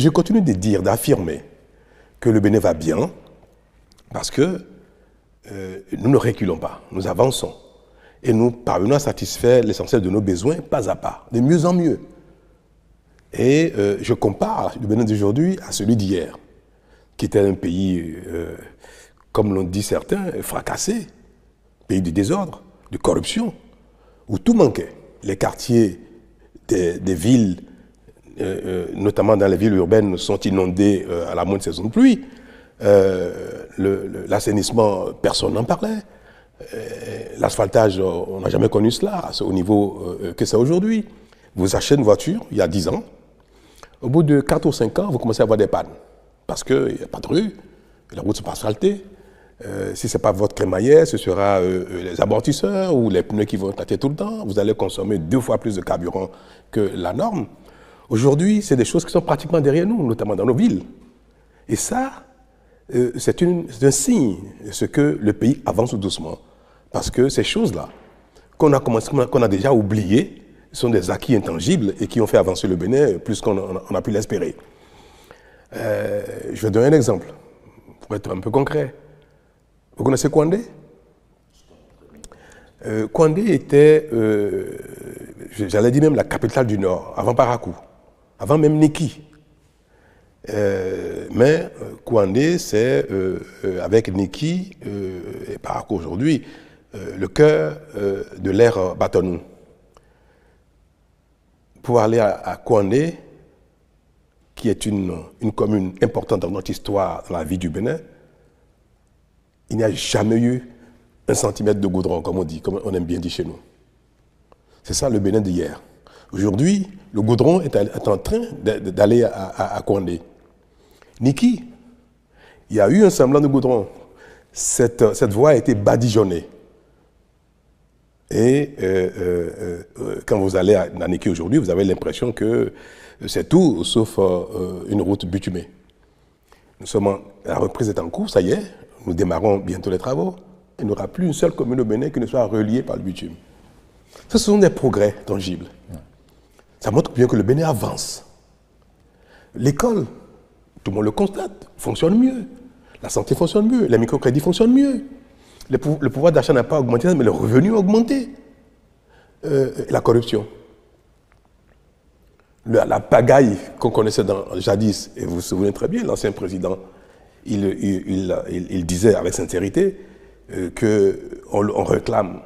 Je continue de dire, d'affirmer que le Bénin va bien parce que nous ne reculons pas, nous avançons et nous parvenons à satisfaire l'essentiel de nos besoins pas à pas, de mieux en mieux. Et je compare le Bénin d'aujourd'hui à celui d'hier, qui était un pays, comme l'ont dit certains, fracassé, pays de désordre, de corruption, où tout manquait. Les quartiers des villes, notamment dans les villes urbaines, sont inondés à la moindre saison de pluie. L'assainissement, personne n'en parlait. L'asphaltage, on n'a jamais connu cela au niveau que c'est aujourd'hui. Vous achetez une voiture, il y a 10 ans, au bout de 4 ou 5 ans, vous commencez à avoir des pannes. Parce qu'il n'y a pas de rue, la route ne sont pas asphaltée. Si ce n'est pas votre crémaillère, ce sera les amortisseurs ou les pneus qui vont éclater tout le temps. Vous allez consommer 2 fois plus de carburant que la norme. Aujourd'hui, c'est des choses qui sont pratiquement derrière nous, notamment dans nos villes. Et ça, c'est un signe de ce que le pays avance doucement. Parce que ces choses-là, qu'on a déjà oubliées, sont des acquis intangibles et qui ont fait avancer le Bénin plus qu'on a pu l'espérer. Je vais donner un exemple, pour être un peu concret. Vous connaissez Kouandé? Kouandé était, j'allais dire même la capitale du Nord, avant Parakou, avant même Niki. Mais Kouandé, c'est, avec Niki et Parakou aujourd'hui, le cœur de l'ère Batonou. Pour aller à Kouandé, qui est une commune importante dans notre histoire, dans la vie du Bénin, il n'y a jamais eu 1 centimètre de goudron, comme on dit, comme on aime bien dire chez nous. C'est ça le Bénin d'hier. Aujourd'hui, le goudron est en train d'aller à Kouandé. Niki, il y a eu un semblant de goudron. Cette voie a été badigeonnée. Et quand vous allez à Niki aujourd'hui, vous avez l'impression que c'est tout sauf une route bitumée. La reprise est en cours, ça y est, nous démarrons bientôt les travaux. Il n'y aura plus une seule commune au Bénin qui ne soit reliée par le bitume. Ce sont des progrès tangibles. Ça montre bien que le Bénin avance. L'école, tout le monde le constate, fonctionne mieux. La santé fonctionne mieux, les microcrédits fonctionnent mieux. Le pouvoir d'achat n'a pas augmenté, mais le revenu a augmenté. La corruption. La pagaille qu'on connaissait jadis, et vous vous souvenez très bien, l'ancien président, il disait avec sincérité qu'on réclame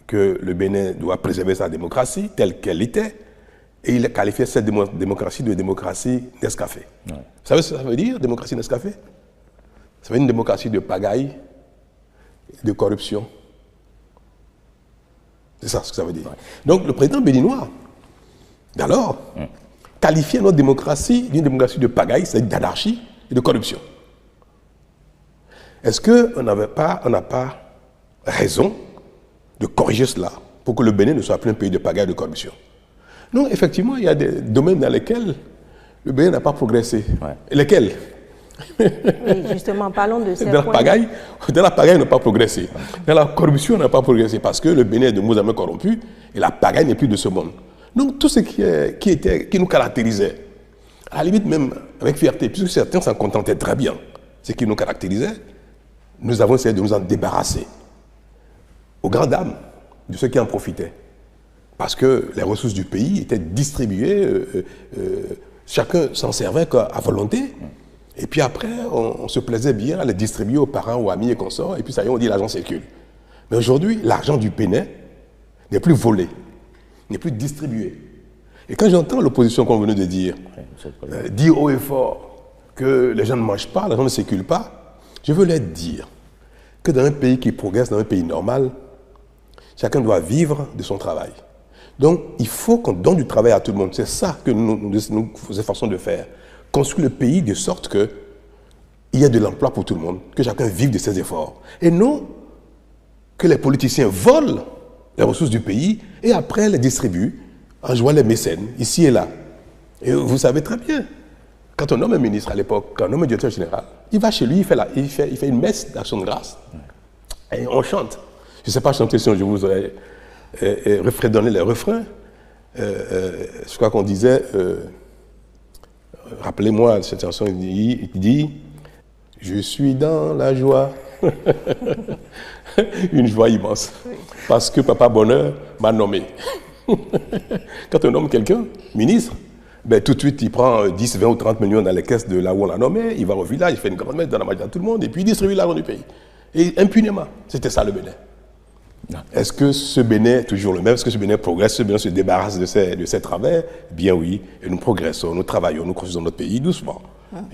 que le Bénin doit préserver sa démocratie telle qu'elle était, et il a qualifié cette démocratie de démocratie Nescafé. Ouais. Vous savez ce que ça veut dire, démocratie Nescafé? Ça veut dire une démocratie de pagaille, de corruption. C'est ça ce que ça veut dire. Ouais. Donc le président béninois, d'alors, qualifiait notre démocratie d'une démocratie de pagaille, c'est-à-dire d'anarchie et de corruption. Est-ce qu'on n'a pas raison de corriger cela pour que le Bénin ne soit plus un pays de pagaille et de corruption? Non, effectivement, il y a des domaines dans lesquels le Bénin n'a pas progressé. Ouais. Et lesquels? Oui, justement, parlons de ces points. Dans la pagaille, on n'a pas progressé. Dans la corruption, on n'a pas progressé parce que le Bénin est de moins en moins corrompu et la pagaille n'est plus de ce monde. Donc, tout ce qui nous caractérisait, à la limite même avec fierté, puisque certains s'en contentaient très bien, ce qui nous caractérisait, nous avons essayé de nous en débarrasser. Aux grandes dames de ceux qui en profitaient. Parce que les ressources du pays étaient distribuées, chacun s'en servait à volonté. Et puis après, on se plaisait bien à les distribuer aux parents, aux amis et consorts, et puis ça y est, on dit l'argent circule. Mais aujourd'hui, l'argent du Bénin n'est plus volé, n'est plus distribué. Et quand j'entends l'opposition qu'on venait de dire, dire haut et fort que les gens ne mangent pas, l'argent ne circule pas, je veux leur dire que dans un pays qui progresse, dans un pays normal, chacun doit vivre de son travail. Donc, il faut qu'on donne du travail à tout le monde. C'est ça que nous nous efforçons de faire. Construire le pays de sorte qu'il y ait de l'emploi pour tout le monde, que chacun vive de ses efforts. Et non que les politiciens volent les ressources du pays et après les distribuent en jouant les mécènes, ici et là. Et vous savez très bien, quand on nomme un ministre à l'époque, quand on nomme un directeur général, il va chez lui, il fait une messe d'action de grâce. Et on chante. Je ne sais pas chanter si je vous aurais donné les refrains. Je crois qu'on disait... Rappelez-moi cette chanson, il dit « Je suis dans la joie ». Une joie immense. Parce que Papa Bonheur m'a nommé. Quand on nomme quelqu'un, ministre, ben, tout de suite, il prend 10, 20 ou 30 millions dans les caisses de là où on l'a nommé, il va au village, il fait une grande messe dans la magie à tout le monde, et puis il distribue l'argent du pays. Et impunément, c'était ça le Bénin. Est-ce que ce Bénin est toujours le même? Est-ce que ce Bénin progresse? Ce Bénin se débarrasse de ses travers? Bien oui, et nous progressons, nous travaillons, nous construisons notre pays doucement.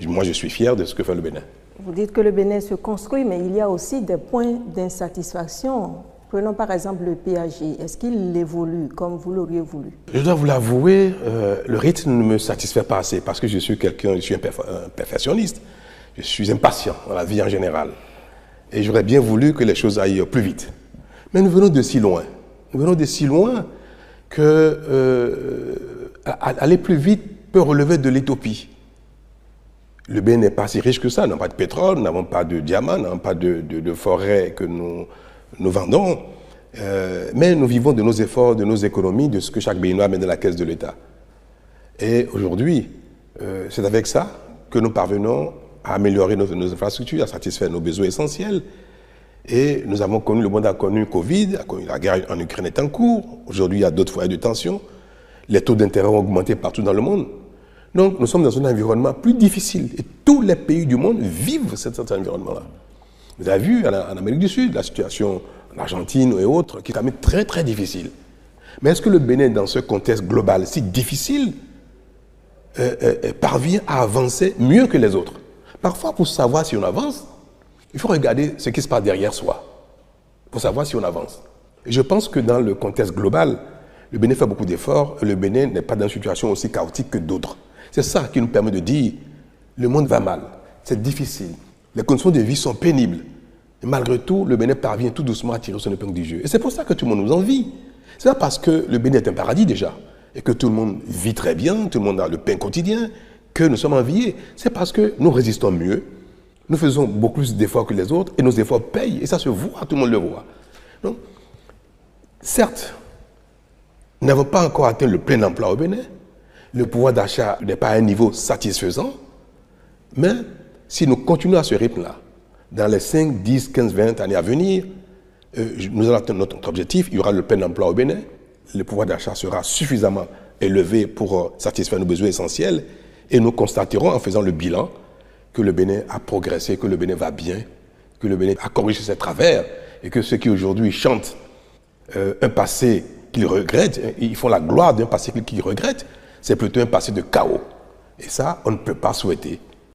Moi, je suis fier de ce que fait le Bénin. Vous dites que le Bénin se construit, mais il y a aussi des points d'insatisfaction. Prenons par exemple le PAG. Est-ce qu'il évolue comme vous l'auriez voulu? Je dois vous l'avouer, le rythme ne me satisfait pas assez parce que je suis un perfectionniste. Je suis impatient dans la vie en général. Et j'aurais bien voulu que les choses aillent plus vite. Mais nous venons de si loin. Nous venons de si loin que aller plus vite peut relever de l'utopie. Le Bénin n'est pas si riche que ça. Nous n'avons pas de pétrole, nous n'avons pas de diamants, nous n'avons pas de forêts que nous vendons. Mais nous vivons de nos efforts, de nos économies, de ce que chaque Béninois met dans la caisse de l'État. Et aujourd'hui, c'est avec ça que nous parvenons à améliorer nos infrastructures, à satisfaire nos besoins essentiels. Et nous avons connu, le monde a connu Covid, la guerre en Ukraine est en cours. Aujourd'hui, il y a d'autres foyers de tension. Les taux d'intérêt ont augmenté partout dans le monde. Donc, nous sommes dans un environnement plus difficile. Et tous les pays du monde vivent cet environnement-là. Vous avez vu en Amérique du Sud, la situation en Argentine et autres, qui est quand même très, très difficile. Mais est-ce que le Bénin, dans ce contexte global si difficile, parvient à avancer mieux que les autres? Parfois, pour savoir si on avance, il faut regarder ce qui se passe derrière soi, pour savoir si on avance. Et je pense que dans le contexte global, le Bénin fait beaucoup d'efforts, et le Bénin n'est pas dans une situation aussi chaotique que d'autres. C'est ça qui nous permet de dire, le monde va mal, c'est difficile, les conditions de vie sont pénibles. Et malgré tout, le Bénin parvient tout doucement à tirer son épingle du jeu. Et c'est pour ça que tout le monde nous envie. C'est pas parce que le Bénin est un paradis déjà, et que tout le monde vit très bien, tout le monde a le pain quotidien, que nous sommes enviés. C'est parce que nous résistons mieux, nous faisons beaucoup plus d'efforts que les autres, et nos efforts payent, et ça se voit, tout le monde le voit. Donc, certes, nous n'avons pas encore atteint le plein emploi au Bénin, le pouvoir d'achat n'est pas à un niveau satisfaisant, mais si nous continuons à ce rythme-là, dans les 5, 10, 15, 20 années à venir, nous allons atteindre notre objectif, il y aura le plein emploi au Bénin, le pouvoir d'achat sera suffisamment élevé pour satisfaire nos besoins essentiels, et nous constaterons en faisant le bilan que le Bénin a progressé, que le Bénin va bien, que le Bénin a corrigé ses travers, et que ceux qui aujourd'hui chantent un passé qu'ils regrettent, ils font la gloire d'un passé qu'ils regrettent, c'est plutôt un passé de chaos. Et ça, on ne peut pas souhaiter